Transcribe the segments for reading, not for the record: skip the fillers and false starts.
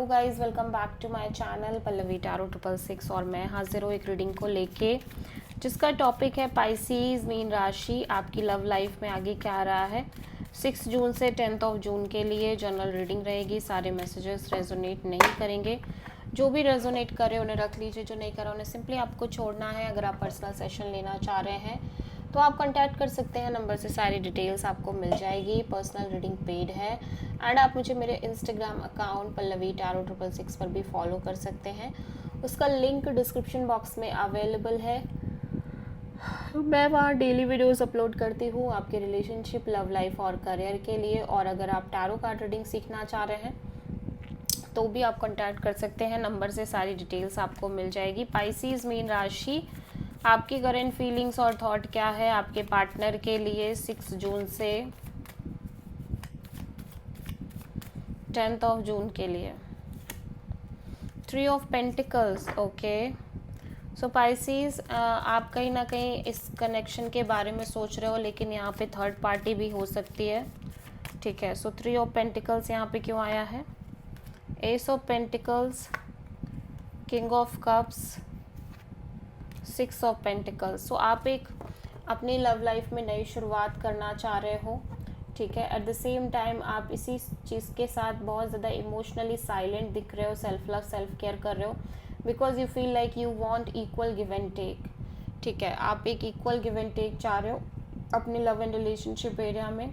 तो guys welcome back to my channel Pallavi tarot 666 और मैं हाजिर हूँ एक रीडिंग को लेके जिसका टॉपिक है पाइसीज मीन राशि आपकी लव लाइफ में आगे क्या आ रहा है। 6 जून से 10 जून के लिए जनरल रीडिंग रहेगी। सारे मैसेजेस रेजोनेट नहीं करेंगे, जो भी रेजोनेट करे उन्हें रख लीजिए, जो नहीं करा उन्हें सिंपली आपको छोड़ना है। अगर आप पर्सनल सेशन लेना चाह रहे हैं तो आप कांटेक्ट कर सकते हैं, नंबर से सारी डिटेल्स आपको मिल जाएगी। पर्सनल रीडिंग पेड है एंड आप मुझे मेरे इंस्टाग्राम अकाउंट पल्लवी टैरो 666 पर भी फॉलो कर सकते हैं। उसका लिंक डिस्क्रिप्शन बॉक्स में अवेलेबल है। मैं वहाँ डेली वीडियोस अपलोड करती हूँ आपके रिलेशनशिप, लव लाइफ और करियर के लिए। और अगर आप टैरो कार्ड रीडिंग सीखना चाह रहे हैं तो भी आप कांटेक्ट कर सकते हैं, नंबर से सारी डिटेल्स आपको मिल जाएगी। पाइसीज मीन राशि आपकी करंट फीलिंग्स और थॉट क्या है आपके पार्टनर के लिए 6 जून से 10 जून के लिए। 3 of pentacles, okay. So Pisces आप कहीं ना कहीं इस कनेक्शन के बारे में सोच रहे हो, लेकिन यहाँ पे थर्ड पार्टी भी हो सकती है, ठीक है। सो 3 ऑफ पेंटिकल्स यहाँ पे क्यों आया है? Ace of pentacles, king of cups, 6 of pentacles. So आप एक अपनी लव लाइफ में नई शुरुआत करना चाह रहे हो, ठीक है। एट द सेम टाइम आप इसी चीज़ के साथ बहुत ज़्यादा इमोशनली साइलेंट दिख रहे हो, सेल्फ लव सेल्फ केयर कर रहे हो, because you feel like you want equal give and take, ठीक है। आप एक इक्वल गिव एंड टेक चाह रहे हो अपने लव एंड रिलेशनशिप एरिया में।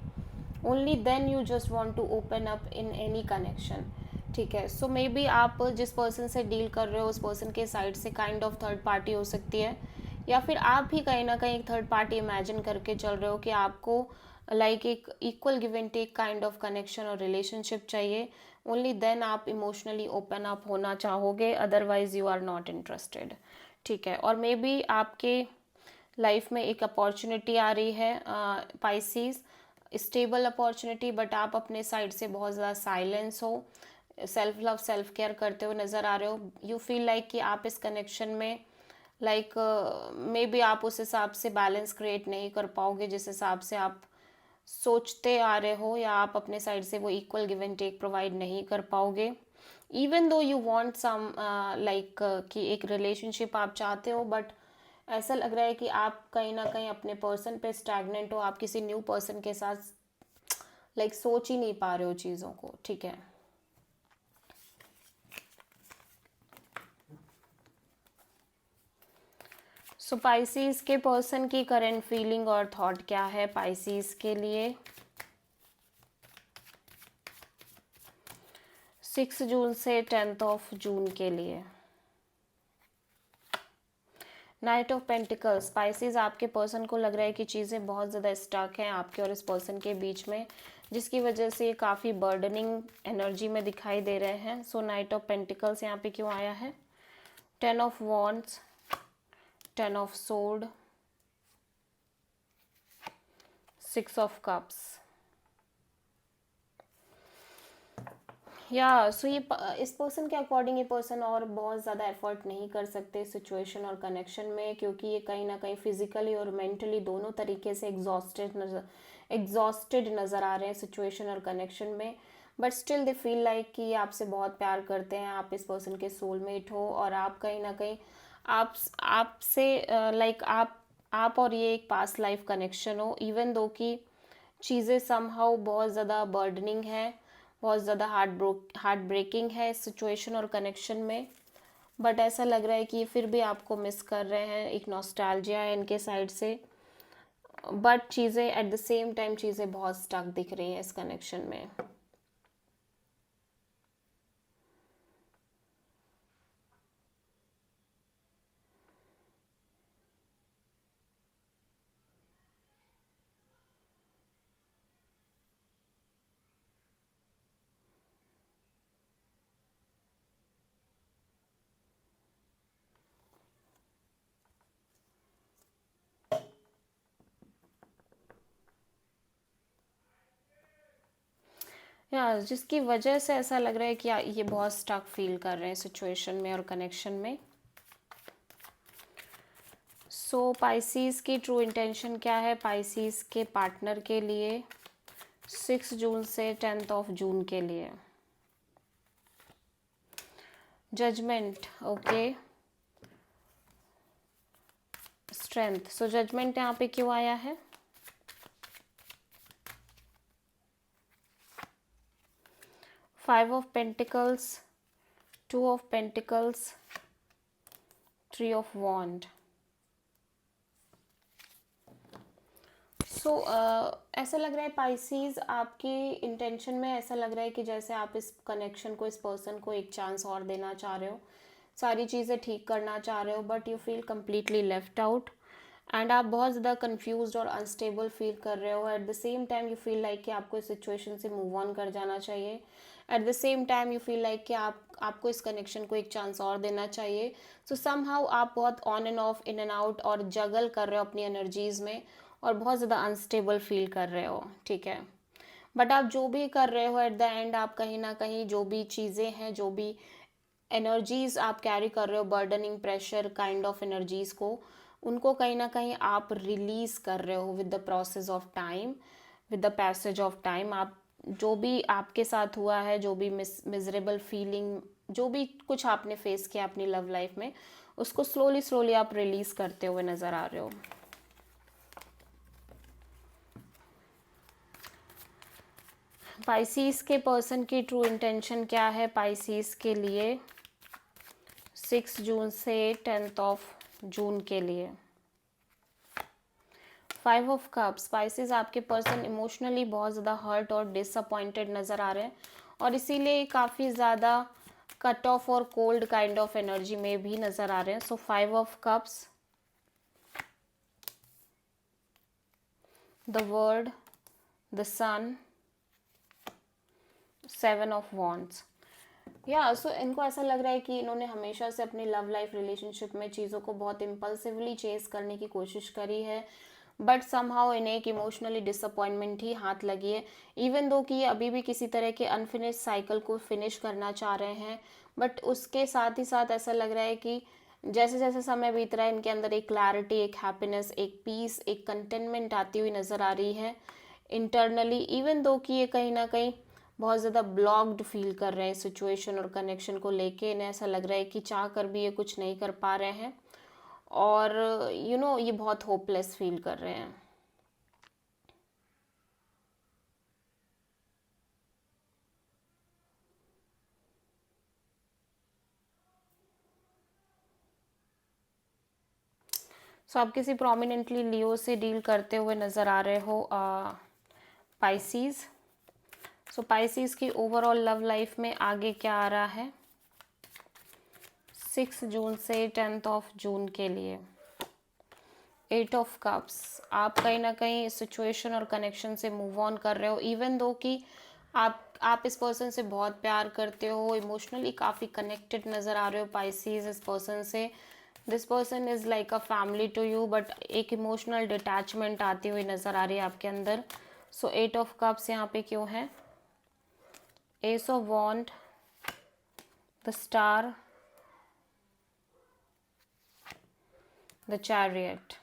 Only then you just want to open up in any connection, ठीक है। सो मे बी आप जिस पर्सन से डील कर रहे हो उस पर्सन के साइड से काइंड ऑफ थर्ड पार्टी हो सकती है, या फिर आप भी कहीं ना कहीं एक थर्ड पार्टी इमेजिन करके चल रहे हो कि आपको लाइक एक equal give and take kind of connection और रिलेशनशिप चाहिए। ओनली देन आप इमोशनली ओपन अप होना चाहोगे, otherwise you are not interested, ठीक है। और मे बी आपके लाइफ में एक अपॉर्चुनिटी आ रही है पाइसीज, स्टेबल अपॉर्चुनिटी, बट आप अपने साइड से बहुत ज़्यादा साइलेंस हो, सेल्फ लव सेल्फ केयर करते हुए नज़र आ रहे हो। यू फील लाइक कि आप इस कनेक्शन में लाइक मे बी आप उस हिसाब से बैलेंस क्रिएट नहीं कर पाओगे जिस हिसाब से आप सोचते आ रहे हो, या आप अपने साइड से वो equal give and take provide नहीं कर पाओगे। Even though you want some like कि एक रिलेशनशिप आप चाहते हो, बट ऐसा लग रहा है कि आप कहीं ना कहीं अपने पर्सन पे स्टैग्नेंट हो, आप किसी न्यू पर्सन के साथ लाइक सोच ही नहीं पा रहे हो चीज़ों को, ठीक है। सो पाइसीज के पर्सन की करंट फीलिंग और थॉट क्या है पाइसीज के लिए 6 जून से 10 जून के लिए। नाइट ऑफ पेंटिकल्स, स्पाइसेस आपके पर्सन को लग रहा है कि चीज़ें बहुत ज़्यादा स्टक हैं आपके और इस पर्सन के बीच में, जिसकी वजह से ये काफ़ी बर्डनिंग एनर्जी में दिखाई दे रहे हैं। सो नाइट ऑफ पेंटिकल्स यहाँ पे क्यों आया है? 10 of wands, 10 of sword, 6 of cups. या सो ये इस पर्सन के अकॉर्डिंग ये पर्सन और बहुत ज़्यादा एफर्ट नहीं कर सकते सिचुएशन और कनेक्शन में, क्योंकि ये कहीं ना कहीं फिजिकली और मेंटली दोनों तरीके से एग्जॉस्टेड नज़र आ रहे हैं सिचुएशन और कनेक्शन में। But still they feel like कि आपसे बहुत प्यार करते हैं, आप इस पर्सन के सोलमेट हो, और आप कहीं ना कहीं आपसे लाइक आप और ये एक पास्ट लाइफ कनेक्शन हो। इवन दो कि चीज़ें समहाउ बहुत ज़्यादा बर्डनिंग है, बहुत ज़्यादा हार्ट ब्रेकिंग है इस सिचुएशन और कनेक्शन में, बट ऐसा लग रहा है कि फिर भी आपको मिस कर रहे हैं, एक नॉस्टैल्जिया है इनके साइड से। बट चीज़ें एट द सेम टाइम चीज़ें बहुत स्टक दिख रही हैं इस कनेक्शन में। या जिसकी वजह से ऐसा लग रहा है कि ये बहुत स्टक फील कर रहे हैं सिचुएशन में और कनेक्शन में। सो पाइसीज की ट्रू इंटेंशन क्या है पाइसीज के पार्टनर के लिए 6 जून से 10 जून के लिए? Judgment, okay, strength. So judgment यहाँ पे क्यों आया है? Five of pentacles, two of pentacles, three of wand. So ऐसा लग रहा है पाइसीज, आपके इंटेंशन में ऐसा लग रहा है कि जैसे आप इस कनेक्शन को, इस पर्सन को एक चांस और देना चाह रहे हो, सारी चीज़ें ठीक करना चाह रहे हो, but you feel completely left out and आप बहुत ज़्यादा कंफ्यूज्ड और अनस्टेबल फील कर रहे हो। At the same time you feel like कि आपको इस सिचुएशन से मूव ऑन कर जाना चाहिए। At the same time you feel like कि आपको इस कनेक्शन को एक चांस और देना चाहिए। सो समहाउ आप बहुत on end of, in and out और जगल कर रहे हो अपनी एनर्जीज़ में और बहुत ज़्यादा अनस्टेबल फील कर रहे हो, ठीक है। बट आप जो भी कर रहे हो एट द एंड, आप कहीं ना कहीं जो भी चीज़ें हैं, जो भी एनर्जीज आप कैरी कर रहे हो, burdening, pressure kind of energies को, उनको कहीं ना कहीं आप रिलीज कर रहे हो with the process of time, with the passage of time. आप जो भी आपके साथ हुआ है, जो भी मिजरेबल फीलिंग, जो भी कुछ आपने फेस किया अपनी लव लाइफ में, उसको स्लोली स्लोली आप रिलीज करते हुए नजर आ रहे हो। पाइसीज के पर्सन की ट्रू इंटेंशन क्या है पाइसीज के लिए 6 जून से 10 जून के लिए? 5 ऑफ कप्स, पाइसेस आपके पर्सन इमोशनली बहुत ज़्यादा हर्ट और डिसअपॉइंटेड नज़र आ रहे हैं और इसीलिए काफ़ी ज़्यादा कट ऑफ और कोल्ड काइंड ऑफ एनर्जी में भी नज़र आ रहे हैं। So 5 of cups, the world, the sun, 7 of wands. या सो इनको ऐसा लग रहा है कि इन्होंने हमेशा से अपनी लव लाइफ रिलेशनशिप में चीज़ों को बहुत इम्पल्सिवली चेस करने की कोशिश करी है, बट समहाउ इन्हें एक इमोशनली डिसअपॉइंटमेंट ही हाथ लगी है। इवन दो कि ये अभी भी किसी तरह के अनफिनिश साइकिल को फिनिश करना चाह रहे हैं, बट उसके साथ ही साथ ऐसा लग रहा है कि जैसे जैसे समय बीत रहा है, इनके अंदर एक क्लैरिटी, एक हैप्पीनेस, एक पीस, एक कंटेनमेंट आती हुई नज़र आ रही है इंटरनली। इवन दो कि ये कहीं ना कहीं बहुत ज़्यादा ब्लॉक्ड फील कर रहे हैं सिचुएशन और कनेक्शन को लेके, इन्हें ऐसा लग रहा है कि चाह कर भी ये कुछ नहीं कर पा रहे हैं और ये बहुत होपलेस फील कर रहे हैं। सो आप किसी प्रोमिनेंटली लियो से डील करते हुए नज़र आ रहे हो पाइसीज। सो पाइसीज की ओवरऑल लव लाइफ में आगे क्या आ रहा है 6 जून से 10 जून के लिए? 8 ऑफ कप्स, आप कहीं ना कहीं सिचुएशन और कनेक्शन से मूव ऑन कर रहे हो। इवन दो कि आप इस पर्सन से बहुत प्यार करते हो, इमोशनली काफ़ी कनेक्टेड नज़र आ रहे हो पाइसीज इस पर्सन से। This person is like a family to you, but एक इमोशनल डिटैचमेंट आती हुई नज़र आ रही है आपके अंदर। सो 8 ऑफ कप्स यहाँ पे क्यों है? Ace of wand, the star, the chariot.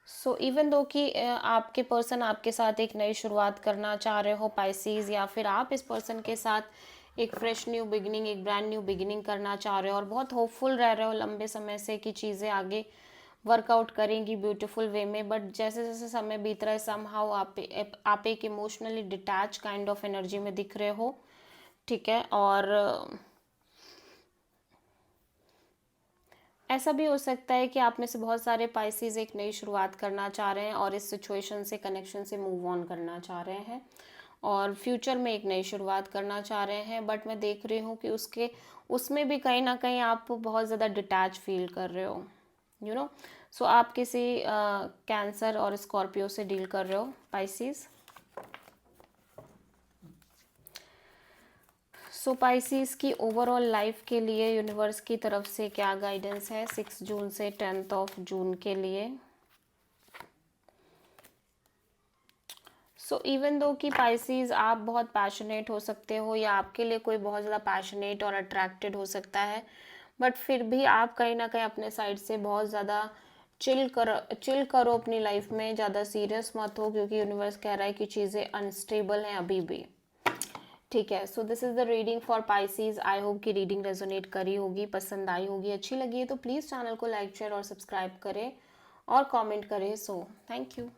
So even though कि आपके पर्सन आपके साथ एक नई शुरुआत करना चाह रहे हो पाइसीज, या फिर आप इस पर्सन के साथ एक फ्रेश न्यू बिगिनिंग, एक ब्रांड न्यू बिगिनिंग करना चाह रहे हो और बहुत होपफुल रह रहे हो लंबे समय से कि चीज़ें आगे वर्कआउट करेंगी ब्यूटीफुल वे में, बट जैसे जैसे समय बीत रहा है समहाउ आप एक emotionally detach kind of energy में दिख रहे हो, ठीक है। और ऐसा भी हो सकता है कि आप में से बहुत सारे पाइसीज एक नई शुरुआत करना चाह रहे हैं और इस सिचुएशन से, कनेक्शन से मूव ऑन करना चाह रहे हैं और फ्यूचर में एक नई शुरुआत करना चाह रहे हैं। बट मैं देख रही हूँ कि उसमें भी कहीं ना कहीं आप बहुत ज़्यादा डिटैच फील कर रहे हो, सो आप किसी कैंसर और स्कॉर्पियो से डील कर रहे हो पाइसीज। सो पाइसीज की ओवरऑल लाइफ के लिए यूनिवर्स की तरफ से क्या गाइडेंस है 6 जून से 10 जून के लिए? सो इवन दो कि पाइसीज आप बहुत पैशनेट हो सकते हो या आपके लिए कोई बहुत ज़्यादा पैशनेट और अट्रैक्टेड हो सकता है, बट फिर भी आप कहीं ना कहीं अपने साइड से बहुत ज़्यादा चिल करो अपनी लाइफ में, ज़्यादा सीरियस मत हो क्योंकि यूनिवर्स कह रहा है कि चीज़ें अनस्टेबल हैं अभी भी, ठीक है, so this is the reading for Pisces. I hope कि रीडिंग रेजोनेट करी होगी, पसंद आई होगी, अच्छी लगी है तो प्लीज़ चैनल को लाइक शेयर और सब्सक्राइब करें और कमेंट करें। So thank you.